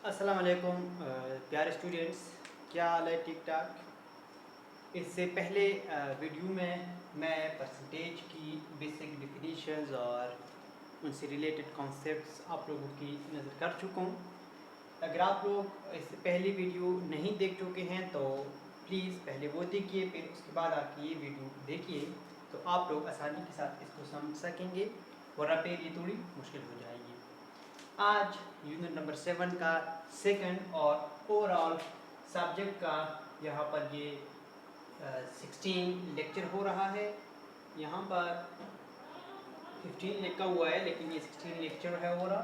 अस्सलाम वालेकुम प्यारे स्टूडेंट्स, क्या हाल है? ठीक ठाक। इससे पहले वीडियो में मैं परसेंटेज की बेसिक डिफिनीशंस और उनसे रिलेटेड कॉन्सेप्ट्स आप लोगों की नज़र कर चुका हूँ। अगर आप लोग इससे पहली वीडियो नहीं देख चुके हैं तो प्लीज़ पहले वो देखिए, फिर उसके बाद आके ये वीडियो देखिए, तो आप लोग आसानी के साथ इसको समझ सकेंगे, वरना फिर ये थोड़ी मुश्किल हो जाएगी। आज यूनिट नंबर 7 का सेकंड और ओवरऑल सब्जेक्ट का यहाँ पर ये 16 लेक्चर हो रहा है। यहाँ पर 15 लिखा हुआ है लेकिन ये 16 लेक्चर है हो रहा।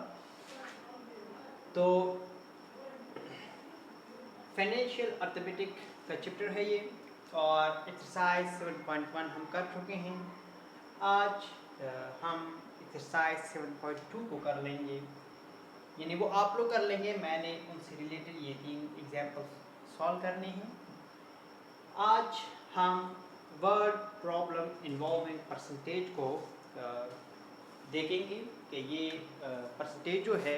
तो फाइनेंशियल अर्थमेटिक का चैप्टर है ये, और एक्सरसाइज 7.1 हम कर चुके हैं। आज हम एक्सरसाइज 7.2 को कर लेंगे, यानी वो आप लोग कर लेंगे, मैंने उनसे रिलेटेड ये 3 एग्जाम्पल सॉल्व करने हैं। आज हम वर्ड प्रॉब्लम इन्वॉल्विंग परसेंटेज को देखेंगे कि ये परसेंटेज जो है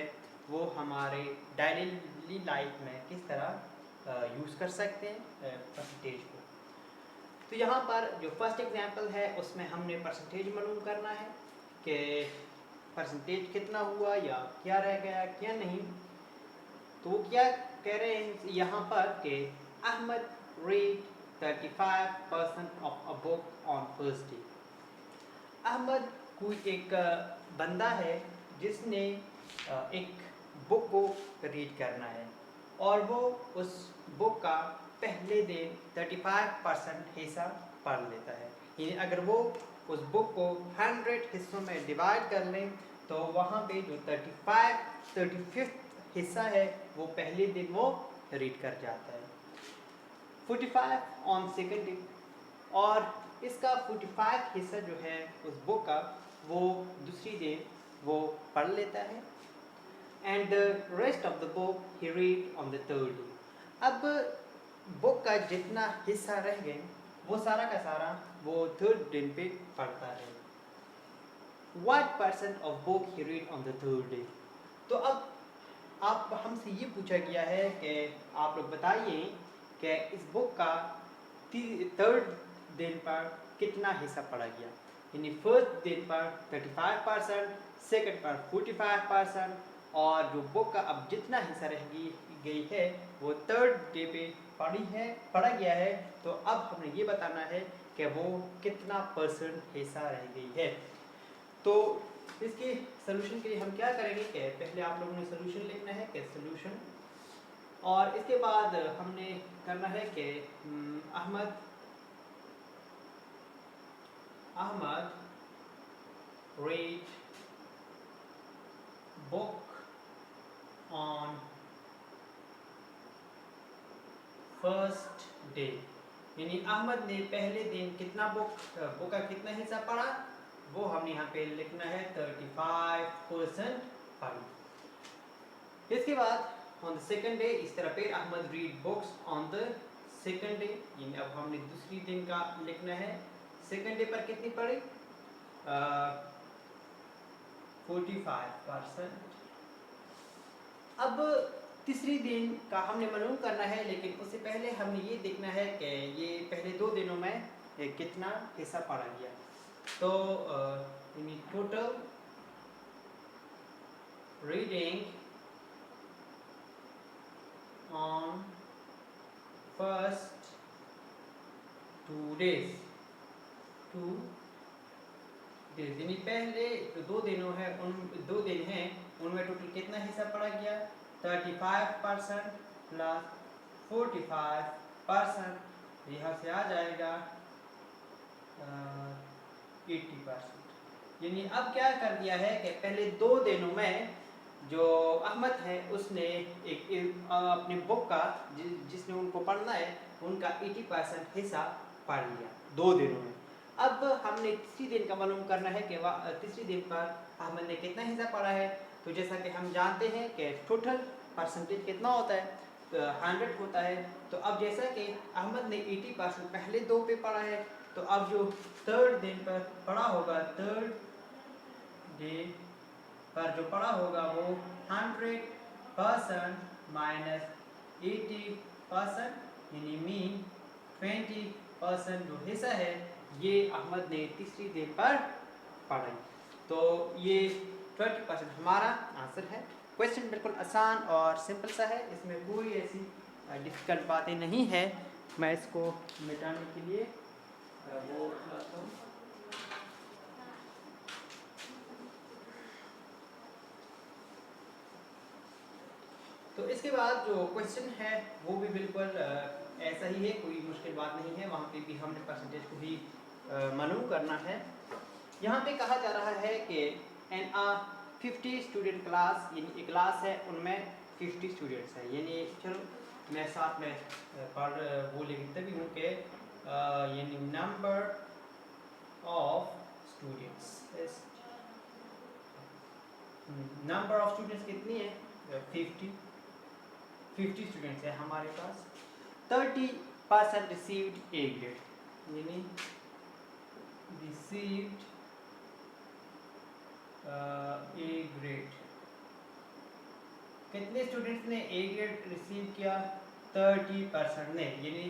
वो हमारे डेली लाइफ में किस तरह यूज़ कर सकते हैं परसेंटेज को। तो यहाँ पर जो फर्स्ट एग्जाम्पल है उसमें हमने परसेंटेज मालूम करना है कि परसेंटेज कितना हुआ या क्या रह गया क्या नहीं। तो वो क्या कह रहे हैं यहाँ पर कि Ahmed read 35% of a book on first day. Ahmed कोई एक बंदा है जिसने एक बुक को रीड करना है और वो उस बुक का पहले दिन 35% हिस्सा पढ़ लेता है। यानी अगर वो उस बुक को 100 हिस्सों में डिवाइड कर लें तो वहाँ पे जो 35 हिस्सा है वो पहले दिन वो रीड कर जाता है। 45 ऑन सेकेंड डे, और इसका 45 हिस्सा जो है उस बुक का वो दूसरी दिन वो पढ़ लेता है। And the rest of the book he read on the third day. अब बुक का जितना हिस्सा रह गए वो सारा का सारा वो थर्ड दिन पे पढ़ता है। What percent of book he read on the third day? तो अब आप हमसे ये पूछा गया है कि आप लोग बताइए कि इस बुक का थर्ड दिन पर कितना हिस्सा पढ़ा गया। यानी फर्स्ट दिन पर 35%, सेकंड पर 45%, और जो बुक का अब जितना हिस्सा रह गई है वो थर्ड डे पे पढ़ा गया है। तो अब हमें ये बताना है कि वो कितना परसेंट हिस्सा रह गई है। तो इसके सोल्यूशन के लिए हम क्या करेंगे कि पहले आप लोगों ने सोल्यूशन लिखना है कि सोल्यूशन, और इसके बाद हमने करना है कि Ahmed read book on first day. यानी अहमद ने पहले दिन कितना बुक का कितना हिस्सा पढ़ा वो हमने यहाँ पे लिखना है 35% पढ़ी। इसके बाद ऑन द सेकंड डे इस तरह पे Ahmed read books on the second day. यानी अब हमने दूसरी दिन का लिखना है। सेकंड डे पर कितनी पढ़ी? 45%। अब तीसरी दिन का हमने मालूम करना है, लेकिन उससे पहले हमने ये देखना है कि ये पहले 2 दिनों में कितना हिस्सा पढ़ा गया। तो total reading on first 2 days यानी पहले जो 2 दिनों है उन 2 दिन हैं उनमें टोटल कितना हिस्सा पढ़ा गया? 35% प्लस 45%, यहाँ से आ जाएगा 80%। यानी अब क्या कर दिया है कि पहले 2 दिनों में जो अहमद है उसने अपनी बुक का जिसने उनको पढ़ना है उनका 80% हिस्सा पढ़ लिया 2 दिनों में। अब हमने तीसरी दिन का मालूम करना है कि तीसरी दिन पर अहमद ने कितना हिस्सा पढ़ा है। तो जैसा कि हम जानते हैं कि टोटल परसेंटेज कितना होता है? 100 होता है। तो अब जैसा कि अहमद ने 80% पहले 2 पे पढ़ा है, तो अब जो थर्ड दिन पर पढ़ा होगा, थर्ड डे पर जो पढ़ा होगा वो 100% माइनस 80% यानी मीन 20% जो हिस्सा है ये अहमद ने तीसरी दिन पर पढ़ा। तो ये 20% हमारा आंसर है। क्वेश्चन बिल्कुल आसान और सिंपल सा है, इसमें कोई ऐसी डिफिकल्ट बातें नहीं है। मैं इसको मिटाने के लिए वो लाता हूँ। तो इसके बाद जो क्वेश्चन है वो भी बिल्कुल ऐसा ही है, कोई मुश्किल बात नहीं है। वहाँ पे भी हमने परसेंटेज को भी मालूम करना है। यहाँ पे कहा जा रहा है कि एन 50 स्टूडेंट क्लास, यानी एक क्लास है उनमें 50 स्टूडेंट्स हैं। यानी चलो मैं साथ में पढ़ वो लिखते भी हूँ कि यानी number of students, number of students कितनी है? 50 स्टूडेंट्स है हमारे पास। 30% रिसीव्ड ए ग्रेड, यानी रिसीव्ड ए ग्रेड। कितने स्टूडेंट्स ने ए ग्रेड रिसीव किया? 30% ने, यानी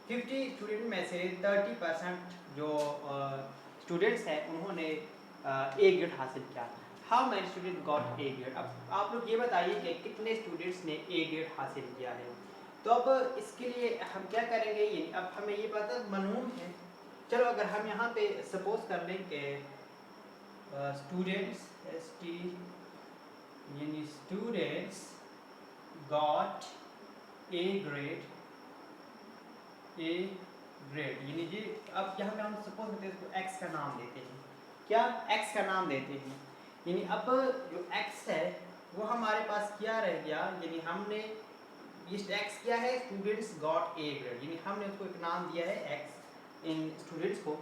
50 स्टूडेंट में से 30% जो स्टूडेंट्स हैं उन्होंने ए ग्रेड हासिल किया। How many student got A grade? अब आप लोग ये बताइए कि कितने स्टूडेंट्स ने ए ग्रेड हासिल किया है। तो अब इसके लिए हम क्या करेंगे, ये अब हमें ये पता मालूम है। चलो अगर हम यहाँ पे सपोज कर लें कि स्टूडेंट्स ST यानी स्टूडेंट्स गॉट ए ग्रेड, यानी जी अब यहाँ पे हम सपोज करते हैं इसको x का नाम देते हैं। क्या? x का नाम देते हैं। यानी अब जो x है वो हमारे पास क्या रह गया, यानी हमने इस x क्या है? स्टूडेंट्स गॉट ए ग्रेड, यानी हमने उसको एक नाम दिया है x इन स्टूडेंट्स को।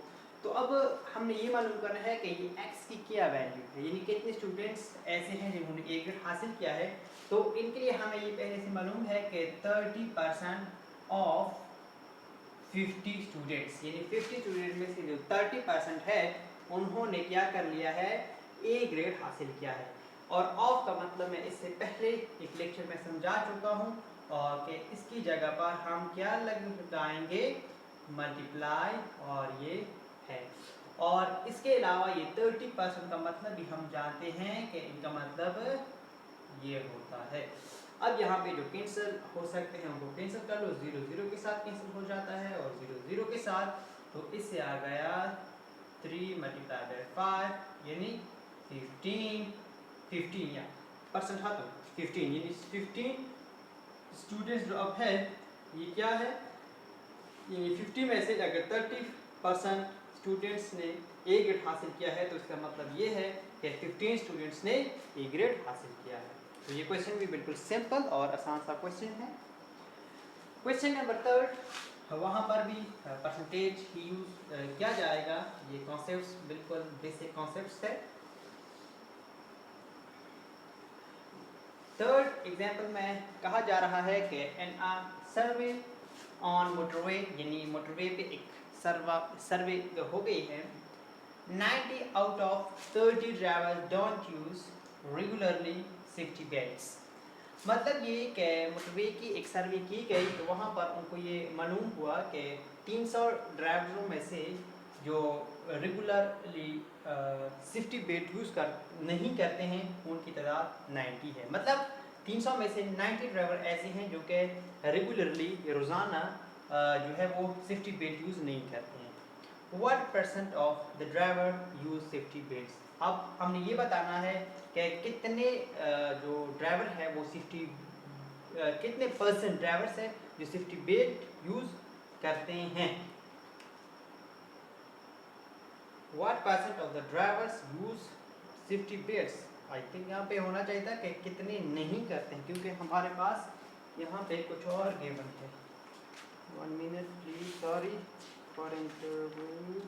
तो अब हमने ये मालूम करना है कि ये x की क्या वैल्यू है, यानी कितने स्टूडेंट्स ऐसे हैं जिन्होंने ए ग्रेड हासिल किया है। तो इनके लिए हमें ये पहले से मालूम है कि 30% ऑफ 50 स्टूडेंट्स, यानी 50 स्टूडेंट में से जो 30% है उन्होंने क्या कर लिया है? ए ग्रेड हासिल किया है। और ऑफ का मतलब मैं इससे पहले एक लेक्चर में समझा चुका हूँ, और कि इसकी जगह पर हम क्या लगाएंगे? मल्टीप्लाई, और ये है। और इसके अलावा ये 30% का मतलब भी हम जानते हैं कि इनका मतलब ये होता है। अब यहाँ पे जो कैंसिल हो सकते हैं उनको कैंसिल कर लो, 0 0 के साथ कैंसिल हो जाता है और 0 0 के साथ। तो इससे आ गया 3 × 5 यानी 15 या परसेंट था तो 15, यानी 15 स्टूडेंट्स जो अब है ये क्या है, यानी 50 में से अगर 30% स्टूडेंट्स ने ए ग्रेड हासिल किया है तो इसका मतलब ये है कि 15 स्टूडेंट्स ने ए ग्रेड हासिल किया है। तो ये क्वेश्चन भी बिल्कुल सिंपल और आसान सा क्वेश्चन है। क्वेश्चन नंबर 3, वहाँ पर भी परसेंटेज ही यूज किया जाएगा। ये कॉन्सेप्ट्स बिल्कुल बेसिक कॉन्सेप्ट्स है। थर्ड एग्जाम्पल में कहा जा रहा है कि एन सर्वे ऑन मोटरवे, यानी मोटरवे पे एक सर्वे हो गई है। 90 out of 30 drivers don't use regularly safety belts. मतलब ये कि मोटरवे की एक सर्वे की गई तो वहाँ पर उनको ये मालूम हुआ कि 300 ड्राइवरों में से जो रेगुलरली सेफ्टी बेल्ट यूज़ नहीं करते हैं उनकी तादाद 90 है। मतलब 300 में से 90 ड्राइवर ऐसे हैं जो कि रेगुलरली रोज़ाना जो है वो सेफ्टी बेल्ट यूज़ नहीं करते हैं। 1% of the driver use safety belts. अब हमने ये बताना है कि कितने जो ड्राइवर है वो सेफ्टी कितने परसेंट ड्राइवर्स हैं जो सेफ्टी बेल्ट यूज़ करते हैं। What percent of the drivers use safety belts? I think यहाँ पे होना चाहिए था कि कितने नहीं करते हैं, क्योंकि हमारे पास यहाँ पे कुछ और गिवन है। 1 minute please, sorry for interview.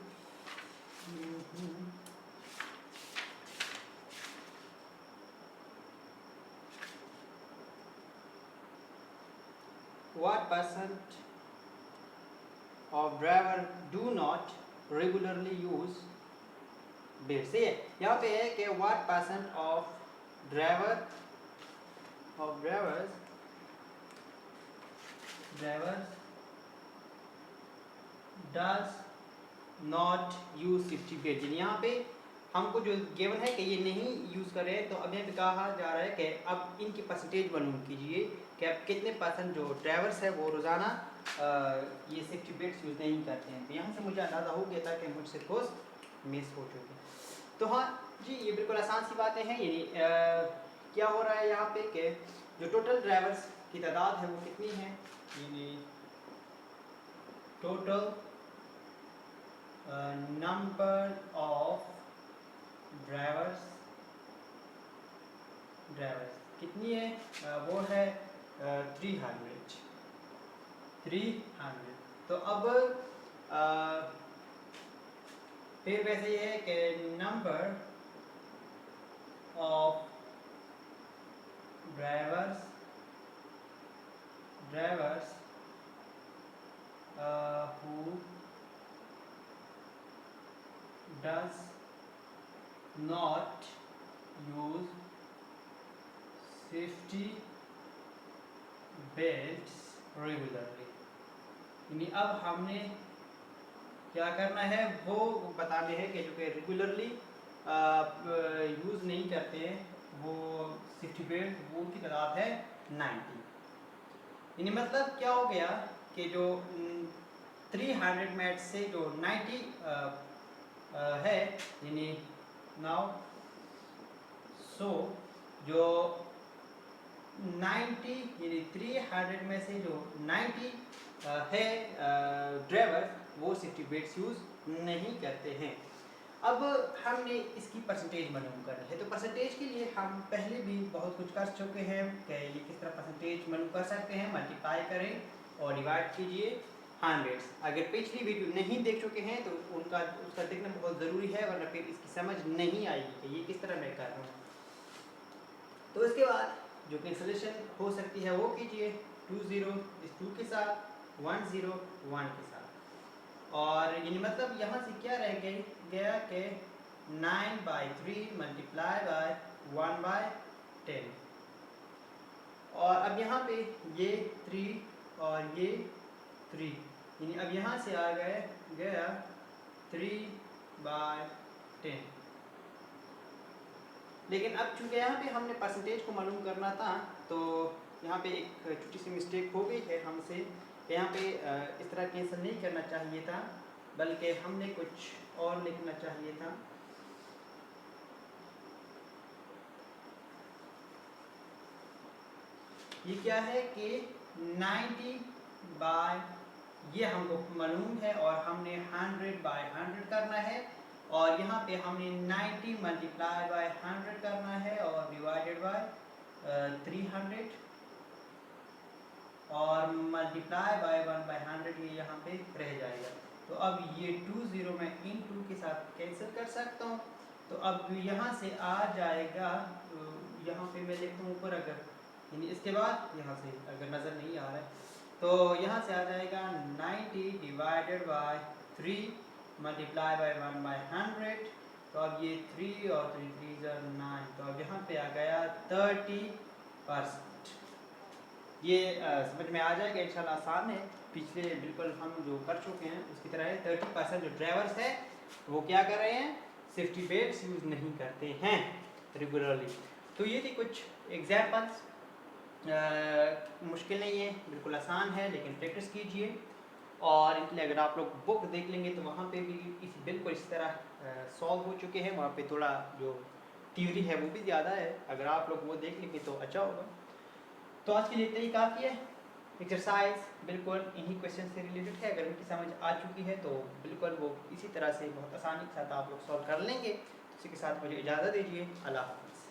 What percent of driver do not regularly use belt? से यहाँ पे है कि what percent of drivers drivers does not use safety belt. यहाँ पे हमको जो गिवन है कि ये नहीं यूज़ कर रहे हैं, तो अब यहाँ पे कहा जा रहा है कि अब इनकी परसेंटेज मालूम कीजिए कि अब कितने परसेंट जो ड्राइवर्स है वो रोज़ाना ये सेफ्टी बेल्ट यूज़ नहीं करते हैं। तो यहाँ से मुझे अंदाज़ा हो गया था कि मुझसे कोर्स मिस हो चुके। तो हाँ जी, ये बिल्कुल आसान सी बातें हैं। यानी क्या हो रहा है यहाँ पे कि जो टोटल ड्राइवर्स की तादाद है वो कितनी है, यानी टोटल नंबर ऑफ ड्राइवर्स कितनी है, वो है 300। तो अब फिर वैसे ये है कि number of drivers who does not use safety belts regularly। यानी अब हमने क्या करना है वो बताने हैं कि जो कि रेगुलरली यूज़ नहीं करते हैं वो सेफ्टी बेल्ट, वो उनकी तादाद है 90। यानी मतलब क्या हो गया कि जो 300 में से जो 90 है, यानी नाउ सो जो 90 यानी 300 में से जो 90 है ड्राइवर वो सेफ्टी बेल्ट यूज़ नहीं करते हैं। अब हमने इसकी परसेंटेज मालूम करनी है। तो परसेंटेज के लिए हम पहले भी बहुत कुछ कर चुके हैं कि ये किस तरह परसेंटेज मालूम कर सकते हैं। मल्टीप्लाई करें और डिवाइड कीजिए 100। अगर पिछली वीडियो नहीं देख चुके हैं तो उसका देखना बहुत ज़रूरी है, वरना फिर इसकी समझ नहीं आएगी कि ये किस तरह मैं कर रहा हूँ। तो इसके बाद जो कैंसलेशन हो सकती है वो कीजिए 20 इस 2 के साथ, 10 1 के साथ। और यानी मतलब यहाँ से क्या रह गया कि 9/3 मल्टीप्लाई बाय 1/10। और अब यहाँ पे ये 3 और ये 3, यानी अब यहाँ से आ गया 3/10। लेकिन अब चूँकि यहाँ पे हमने परसेंटेज को मालूम करना था, तो यहाँ पे एक छोटी सी मिस्टेक हो गई है हमसे कि यहाँ पे इस तरह कैंसिल नहीं करना चाहिए था, बल्कि हमने कुछ और लिखना चाहिए था। ये क्या है कि 90 बाय, ये हमको मालूम है और हमने 100/100 करना है, और यहाँ पे हमने 90 मल्टीप्लाई बाय 100 करना है और डिवाइडेड बाय 300 और मल्टीप्लाई बाय 1/100 ये यहाँ पे रह जाएगा। तो अब ये 20 मैं इन 2 के साथ कैंसिल कर सकता हूँ। तो अब यहाँ से आ जाएगा, तो यहाँ पे मैं लिखता हूँ ऊपर, अगर यानी इसके बाद यहाँ से अगर नज़र नहीं आ रहा है तो यहाँ से आ जाएगा 90 डिवाइडेड बाय 3 मल्टीप्लाई बाय 1/100। तो अब ये 3 और 3 3 9, तो अब यहाँ पे आ गया 30%। ये समझ में आ जाएगा इंशाल्लाह। आसान है, पिछले बिल्कुल हम जो कर चुके हैं उसकी तरह है। 30% जो ड्राइवर्स है वो क्या कर रहे हैं, सेफ्टी बेल्ट यूज़ नहीं करते हैं रेगुलरली। तो ये थी कुछ एग्जाम्पल्स। मुश्किल नहीं है, बिल्कुल आसान है, लेकिन प्रैक्टिस कीजिए। और इसलिए अगर आप लोग बुक देख लेंगे तो वहाँ पे भी बिल्कुल इस तरह सॉल्व हो चुके हैं। वहाँ पे थोड़ा जो थ्योरी है वो भी ज़्यादा है, अगर आप लोग वो देख लेंगे तो अच्छा होगा। तो आज के लिए इतना ही काफ़ी है। एक्सरसाइज बिल्कुल इन्हीं क्वेश्चन से रिलेटेड है। अगर उनकी समझ आ चुकी है तो बिल्कुल वो इसी तरह से बहुत आसानी के साथ आप लोग सॉल्व कर लेंगे। इसी के साथ मुझे इजाज़त दीजिए। अल्लाह हाफ़िज़।